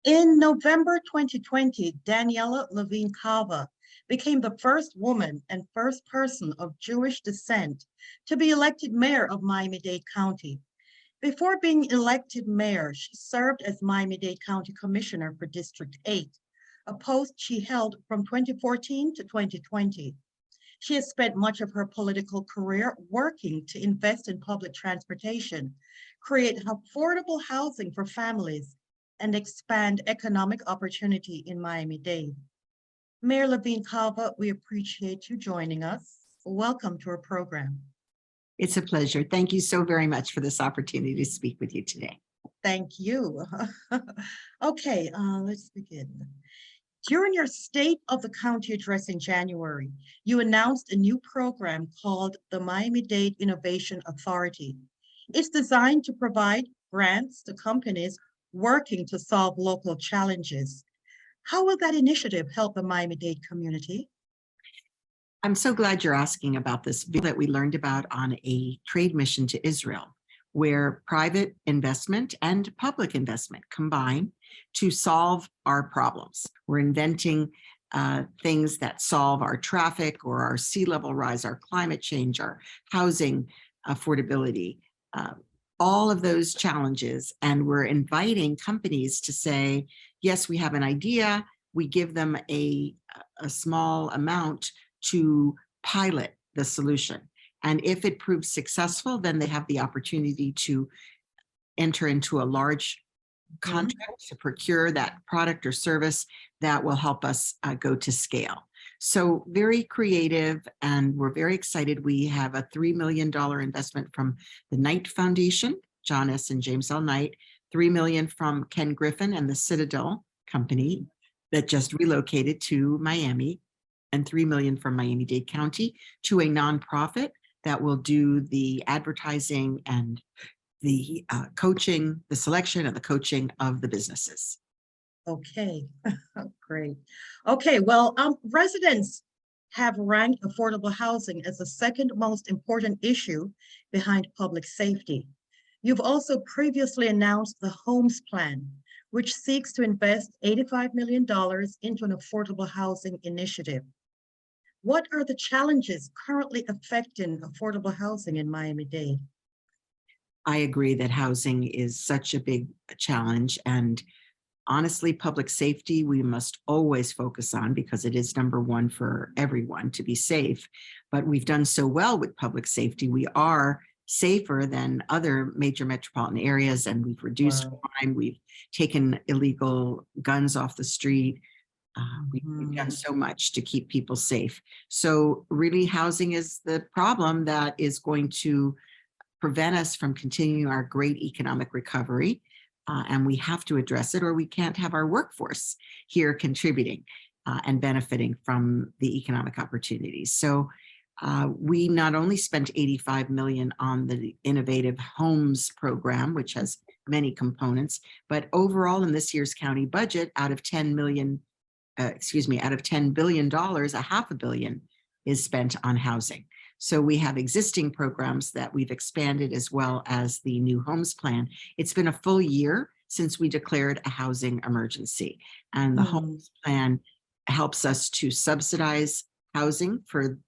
In November 2020, Daniella Levine Cava became the first woman and first person of Jewish descent to be elected mayor of Miami-Dade County. Before being elected mayor, she served as Miami-Dade County Commissioner for District 8, a post she held from 2014 to 2020. She has spent much of her political career working to invest in public transportation, create affordable housing for families, and expand economic opportunity in Miami-Dade. Mayor Levine Cava, we appreciate you joining us. Welcome to our program. It's a pleasure. Thank you so very much for this opportunity to speak with you today. Thank you. Okay, let's begin. During your State of the County address in January, you announced a new program called the Miami-Dade Innovation Authority. It's designed to provide grants to companies working to solve local challenges. How will that initiative help the Miami-Dade community? I'm so glad you're asking about this that we learned about on a trade mission to Israel, where private investment and public investment combine to solve our problems. We're inventing things that solve our traffic or our sea level rise, our climate change, our housing affordability, all of those challenges. And we're inviting companies to say, yes, we have an idea. We give them a small amount to pilot the solution. And if it proves successful, then they have the opportunity to enter into a large contract to procure that product or service that will help us go to scale. So very creative, and we're very excited. We have a $3 million investment from the Knight Foundation, John S. and James L. Knight, $3 million from Ken Griffin and the Citadel Company that just relocated to Miami, and $3 million from Miami-Dade County to a nonprofit that will do the advertising and the coaching, the selection and the coaching of the businesses. Okay, great. Okay, well, residents have ranked affordable housing as the second most important issue behind public safety. You've also previously announced the Homes Plan, which seeks to invest $85 million into an affordable housing initiative. What are the challenges currently affecting affordable housing in Miami-Dade? I agree that housing is such a big challenge, and honestly, public safety, we must always focus on because it is number one for everyone to be safe. But we've done so well with public safety. We are safer than other major metropolitan areas, and we've reduced crime. We've taken illegal guns off the street. We've done so much to keep people safe. So really, housing is the problem that is going to prevent us from continuing our great economic recovery. And we have to address it, or we can't have our workforce here contributing and benefiting from the economic opportunities. So we not only spent $85 million on the Innovative Homes program, which has many components, but overall in this year's county budget, out of $10 billion, a half a billion is spent on housing. So we have existing programs that we've expanded, as well as the new Homes Plan. It's been a full year since we declared a housing emergency, and the Homes Plan helps us to subsidize housing for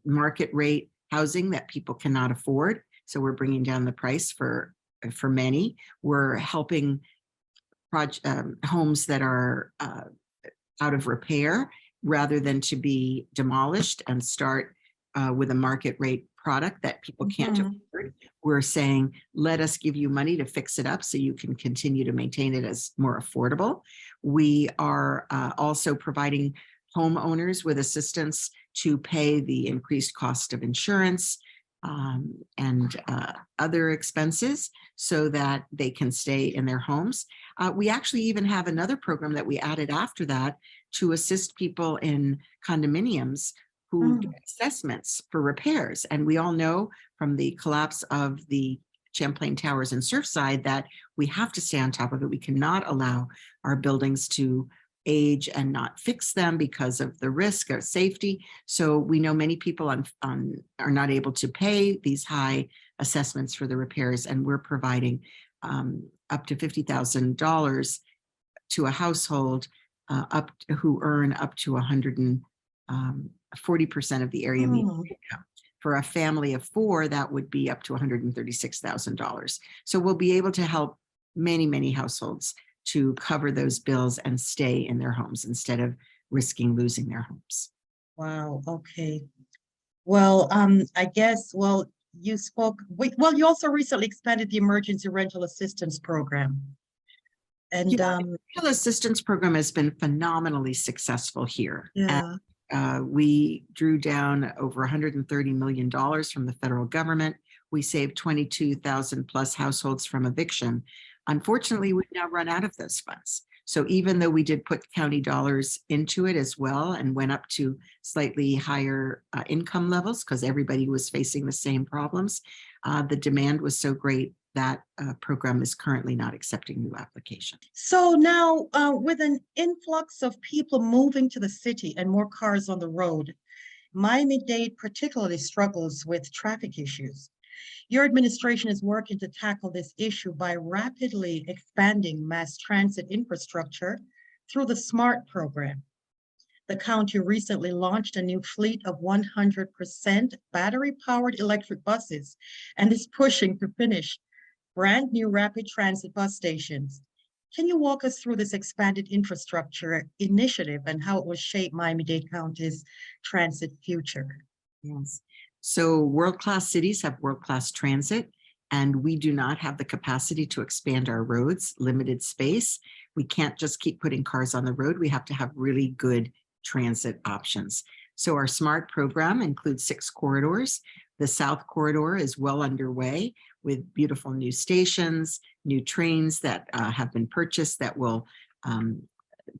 market rate housing that people cannot afford. So we're bringing down the price for many. We're helping homes that are out of repair rather than to be demolished and start with a market rate product that people can't afford. We're saying, let us give you money to fix it up so you can continue to maintain it as more affordable. We are also providing homeowners with assistance to pay the increased cost of insurance and other expenses so that they can stay in their homes. We actually even have another program that we added after that to assist people in condominiums who get assessments for repairs. And we all know from the collapse of the Champlain Towers in Surfside that we have to stay on top of it. We cannot allow our buildings to age and not fix them because of the risk of safety. So we know many people are not able to pay these high assessments for the repairs, and we're providing up to $50,000 to a household who earn up to 140% of the area median Mm. income. For a family of 4, that would be up to $136,000. So we'll be able to help many, many households to cover those bills and stay in their homes instead of risking losing their homes. Wow, okay. Well, I guess, well, you you also recently expanded the emergency rental assistance program. Yeah, And the rental assistance program has been phenomenally successful here. yeah, We drew down over $130 million from the federal government. We saved 22,000 plus households from eviction. Unfortunately, we've now run out of those funds. So even though we did put county dollars into it as well and went up to slightly higher income levels because everybody was facing the same problems, the demand was so great that program is currently not accepting new applications. so now with an influx of people moving to the city and more cars on the road, Miami-Dade particularly struggles with traffic issues. Your administration is working to tackle this issue by rapidly expanding mass transit infrastructure through the SMART program. The county recently launched a new fleet of 100% battery-powered electric buses and is pushing to finish brand new rapid transit bus stations. Can you walk us through this expanded infrastructure initiative and how it will shape Miami-Dade County's transit future? Yes. So world-class cities have world-class transit, and we do not have the capacity to expand our roads, limited space. We can't just keep putting cars on the road. We have to have really good transit options. So our SMART program includes 6 corridors. The South Corridor is well underway with beautiful new stations, new trains that have been purchased that will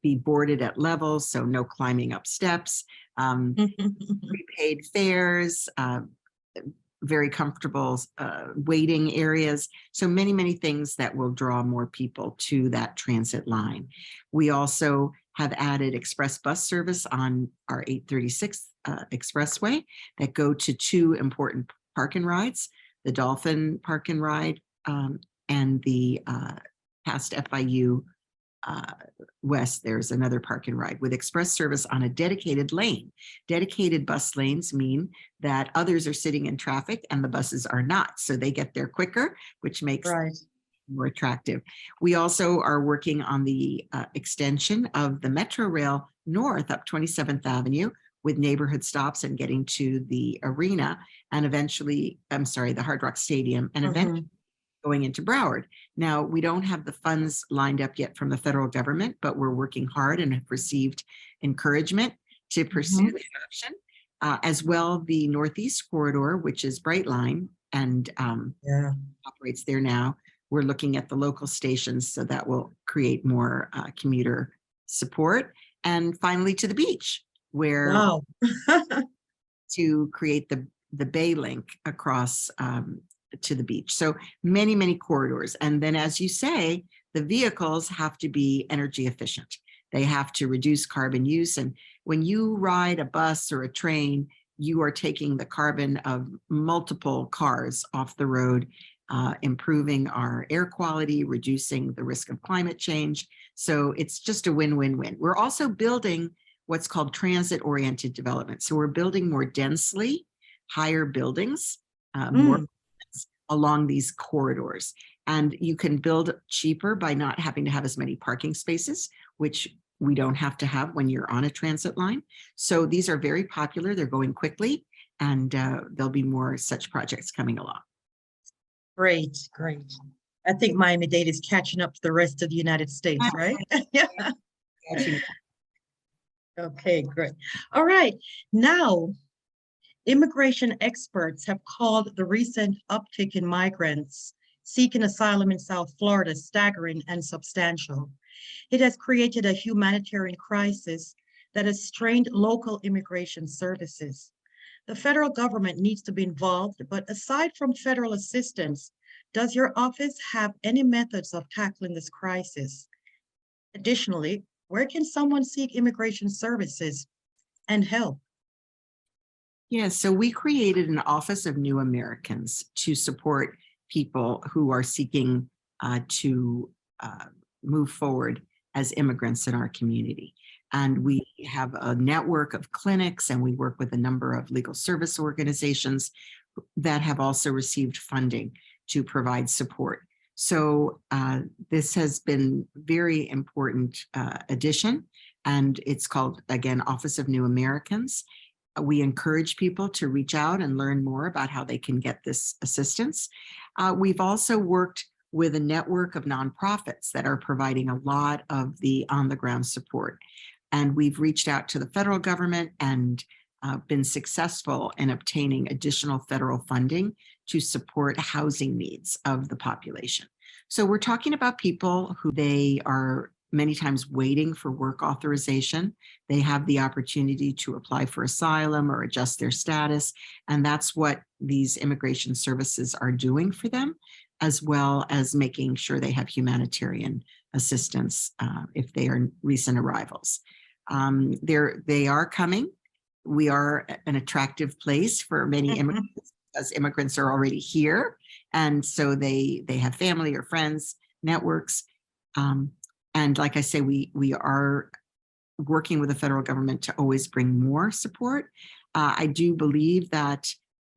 be boarded at levels, so no climbing up steps, prepaid fares, very comfortable waiting areas. So many, many things that will draw more people to that transit line. We also have added express bus service on our 836 expressway that go to 2 important park and rides, the Dolphin Park and Ride and the past FIU West, there's another park and ride with express service on a dedicated lane. Dedicated bus lanes mean that others are sitting in traffic and the buses are not. So they get there quicker, which makes Right. more attractive. We also are working on the extension of the Metro Rail north up 27th Avenue with neighborhood stops and getting to the arena and eventually, the Hard Rock Stadium and eventually going into Broward. Now, we don't have the funds lined up yet from the federal government, but we're working hard and have received encouragement to pursue the option. As well, the Northeast Corridor, which is Brightline and operates there now. We're looking at the local stations, so that will create more commuter support. And finally, to the beach, where to create the Bay Link across to the beach. So many, many corridors. And then, as you say, the vehicles have to be energy efficient. They have to reduce carbon use. And when you ride a bus or a train, you are taking the carbon of multiple cars off the road, improving our air quality, reducing the risk of climate change. So it's just a win-win-win. We're also building what's called transit-oriented development. So we're building more densely, higher buildings, more along these corridors. And you can build cheaper by not having to have as many parking spaces, which we don't have to have when you're on a transit line. So these are very popular. They're going quickly, and there'll be more such projects coming along. Great, great. I think Miami-Dade is catching up to the rest of the United States, right? Yeah. Okay, great. All right. Now, immigration experts have called the recent uptick in migrants seeking asylum in South Florida staggering and substantial. It has created a humanitarian crisis that has strained local immigration services. The federal government needs to be involved, but aside from federal assistance, does your office have any methods of tackling this crisis? Additionally, where can someone seek immigration services and help? Yeah, so we created an Office of New Americans to support people who are seeking to move forward as immigrants in our community. And we have a network of clinics, and we work with a number of legal service organizations that have also received funding to provide support. So this has been very important addition, and it's called, again, Office of New Americans. We encourage people to reach out and learn more about how they can get this assistance. We've also worked with a network of nonprofits that are providing a lot of the on-the-ground support. And we've reached out to the federal government and been successful in obtaining additional federal funding to support housing needs of the population. So we're talking about people who they are many times waiting for work authorization. They have the opportunity to apply for asylum or adjust their status. And that's what these immigration services are doing for them, as well as making sure they have humanitarian assistance if they are recent arrivals. They are coming. We are an attractive place for many immigrants, because immigrants are already here. And so they have family or friends, networks. And like I say, we are working with the federal government to always bring more support. I do believe that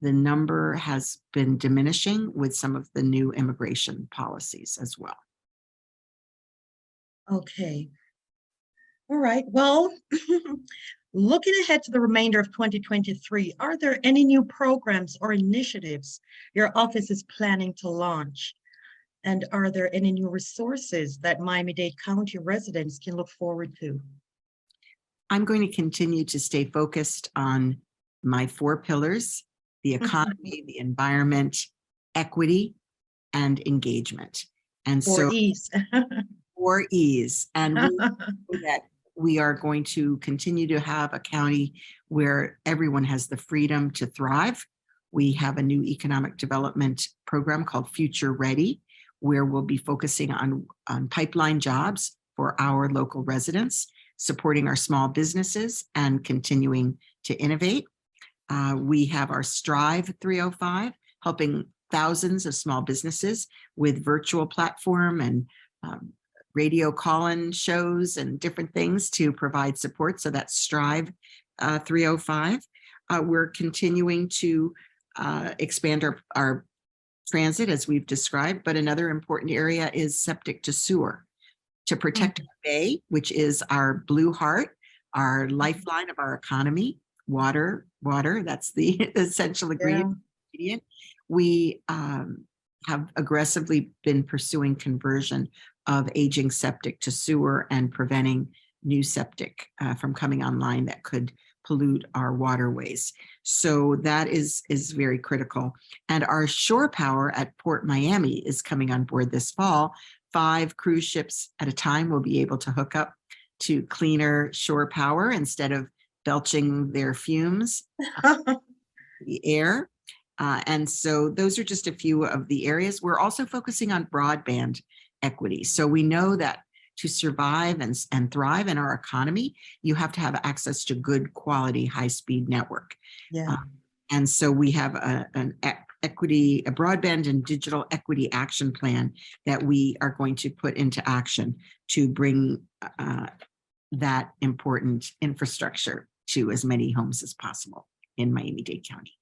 the number has been diminishing with some of the new immigration policies as well. Okay. All right. Well, looking ahead to the remainder of 2023, are there any new programs or initiatives your office is planning to launch? And are there any new resources that Miami-Dade County residents can look forward to? I'm going to continue to stay focused on my 4 pillars: the economy, the environment, equity, and engagement. And For so ease. for ease. And we know that we are going to continue to have a county where everyone has the freedom to thrive. We have a new economic development program called Future Ready, where we'll be focusing on pipeline jobs for our local residents, supporting our small businesses, and continuing to innovate. We have our Strive 305, helping thousands of small businesses with virtual platform and radio call-in shows and different things to provide support. So that's Strive 305. We're continuing to expand our transit, as we've described, but another important area is septic to sewer. To protect our bay, which is our blue heart, our lifeline of our economy, water, that's the essential ingredient. We have aggressively been pursuing conversion of aging septic to sewer and preventing new septic from coming online that could pollute our waterways. So that is very critical. And our shore power at Port Miami is coming on board this fall. 5 cruise ships at a time will be able to hook up to cleaner shore power instead of belching their fumes the air. And so those are just a few of the areas. We're also focusing on broadband equity. So we know that to survive and thrive in our economy, you have to have access to good quality, high-speed network. Yeah. And so we have a broadband and digital equity action plan that we are going to put into action to bring that important infrastructure to as many homes as possible in Miami-Dade County.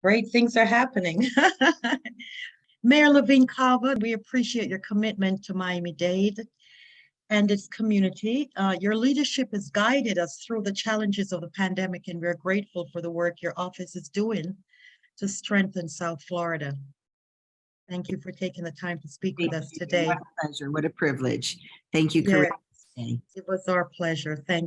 Great things are happening. Mayor Levine Cava, we appreciate your commitment to Miami-Dade and its community. Your leadership has guided us through the challenges of the pandemic, and we're grateful for the work your office is doing to strengthen South Florida. Thank you for taking the time to speak with us today. What a pleasure. What a privilege. Thank you, Corinne. It was our pleasure. Thank you.